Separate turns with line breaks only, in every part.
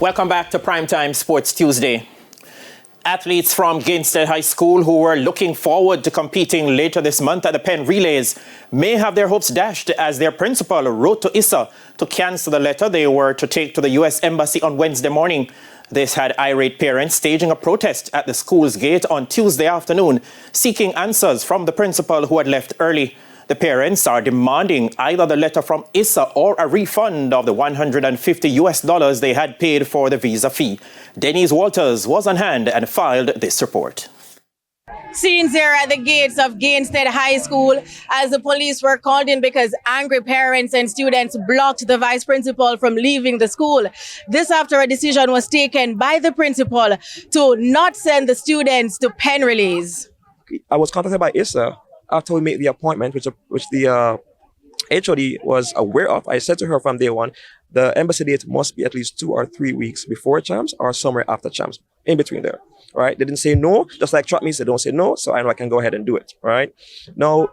Welcome back to Primetime Sports Tuesday. Athletes from Gainstead High School who were looking forward to competing later this month at the Penn Relays may have their hopes dashed as their principal wrote to ISA to cancel the letter they were to take to the U.S. Embassy on Wednesday morning. This had irate parents staging a protest at the school's gate on Tuesday afternoon, seeking answers from the principal who had left early. The parents are demanding either the letter from ISA or a refund of the $150 they had paid for the visa fee. Denise Walters was on hand and filed this report.
Scenes here at the gates of Gainstead High School as the police were called in because angry parents and students blocked the vice principal from leaving the school. This after a decision was taken by the principal to not send the students to Penn Relays.
I was contacted by ISA after we made the appointment, which the HOD was aware of. I said to her from day one, the embassy date must be at least 2 or 3 weeks before champs or somewhere after champs, in between there, right? They didn't say no, just like track meets, they don't say no, so I know I can go ahead and do it, right? Now,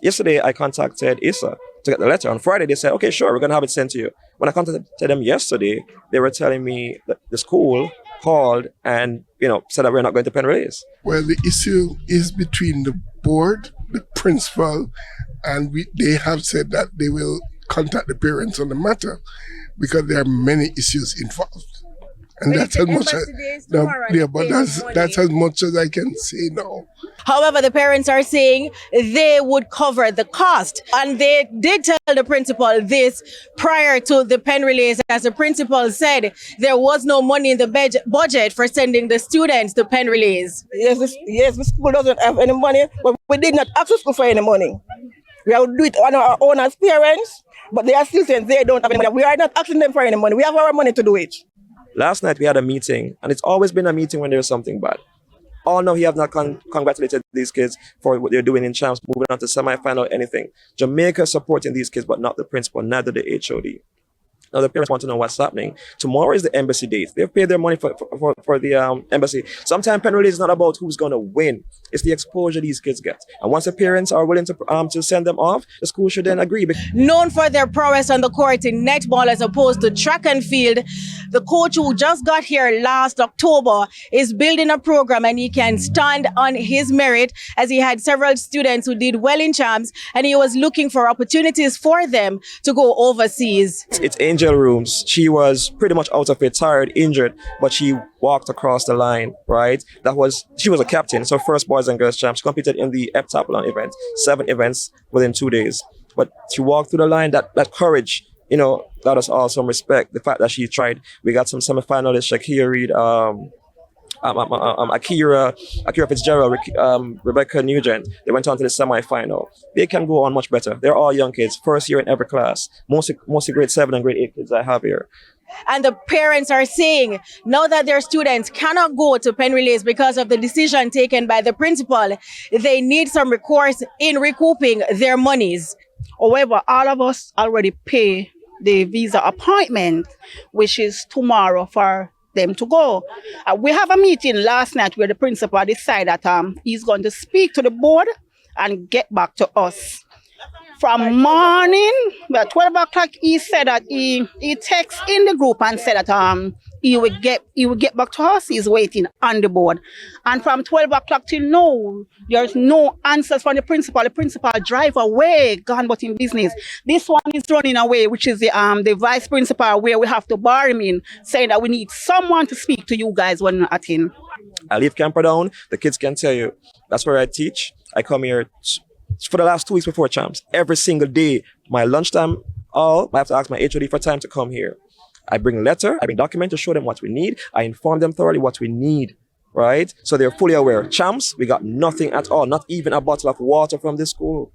yesterday I contacted ISA to get the letter. On Friday, they said, okay, sure, we're going to have it sent to you. When I contacted them yesterday, they were telling me that the school called and, said that we're not going to Penn Relays.
Well, the issue is between the board, the principal, and they have said that they will contact the parents on the matter because there are many issues involved. And that's as much that's as much as I can say now.
However, the parents are saying they would cover the cost. And they did tell the principal this prior to the Penn Relays, as the principal said there was no money in the budget for sending the students to Penn Relays.
Yes, the school doesn't have any money, but we did not ask the school for any money. We have to do it on our own as parents, but they are still saying they don't have any money. We are not asking them for any money. We have our money to do it.
Last night we had a meeting, and it's always been a meeting when there's something bad. All now he have not congratulated these kids for what they're doing in champs, moving on to semi-final, anything. Jamaica supporting these kids, but not the principal, neither the HOD. Now the parents want to know what's happening. Tomorrow is the embassy date. They've paid their money for the embassy. Sometimes Penn Relays is not about who's going to win. It's the exposure these kids get. And once the parents are willing to send them off, the school should then agree.
Known for their prowess on the court in netball as opposed to track and field, the coach who just got here last October is building a program, and he can stand on his merit as he had several students who did well in champs, and he was looking for opportunities for them to go overseas.
It's Angel Rooms. She was pretty much out of it, tired, injured, but she walked across the line, right? She was a captain, so first boys and girls champs. She competed in the heptathlon event, 7 events within 2 days. But she walked through the line, that courage, got us all some respect. The fact that she tried. We got some semi-finalists, Shakira Reed, Akira Fitzgerald, Rebecca Nugent. They went on to the semi-final. They can go on much better. They're all young kids, first year in every class. Mostly grade 7 and grade 8 kids I have here.
And the parents are saying now that their students cannot go to Penn Relays because of the decision taken by the principal, they need some recourse in recouping their monies.
However, all of us already pay the visa appointment, which is tomorrow for them to go. We have a meeting last night where the principal decided that he's going to speak to the board and get back to us. From morning, at 12 o'clock, he said that he texted in the group and said that he would get back to us. He's waiting on the board. And from 12 o'clock till now, there's no answers from the principal. The principal drive away, gone but in business. This one is running away, which is the vice principal, where we have to bar him in, saying that we need someone to speak to you guys when we're at him.
I leave Camperdown. The kids can tell you. That's where I teach. I come here for the last 2 weeks before champs. Every single day, my lunchtime, I have to ask my HOD for time to come here. I bring letter, I bring document to show them what we need. I inform them thoroughly what we need, right? So they're fully aware. Champs, we got nothing at all, not even a bottle of water from this school.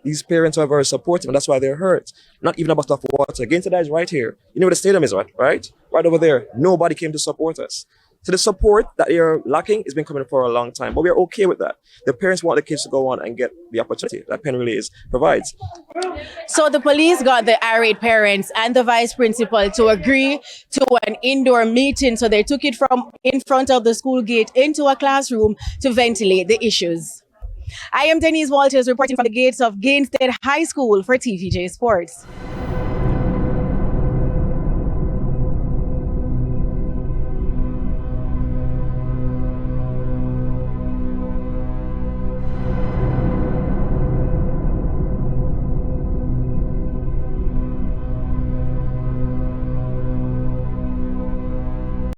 These parents are very supportive, and that's why they're hurt. Not even a bottle of water. Gainstead is right here. You know where the stadium is, right? Right over there. Nobody came to support us. So the support that they're lacking has been coming for a long time, but we're okay with that. The parents want the kids to go on and get the opportunity that Penn Relays provides.
So the police got the irate parents and the vice principal to agree to an indoor meeting. So they took it from in front of the school gate into a classroom to ventilate the issues. I am Denise Walters reporting from the gates of Gainstead High School for TVJ Sports.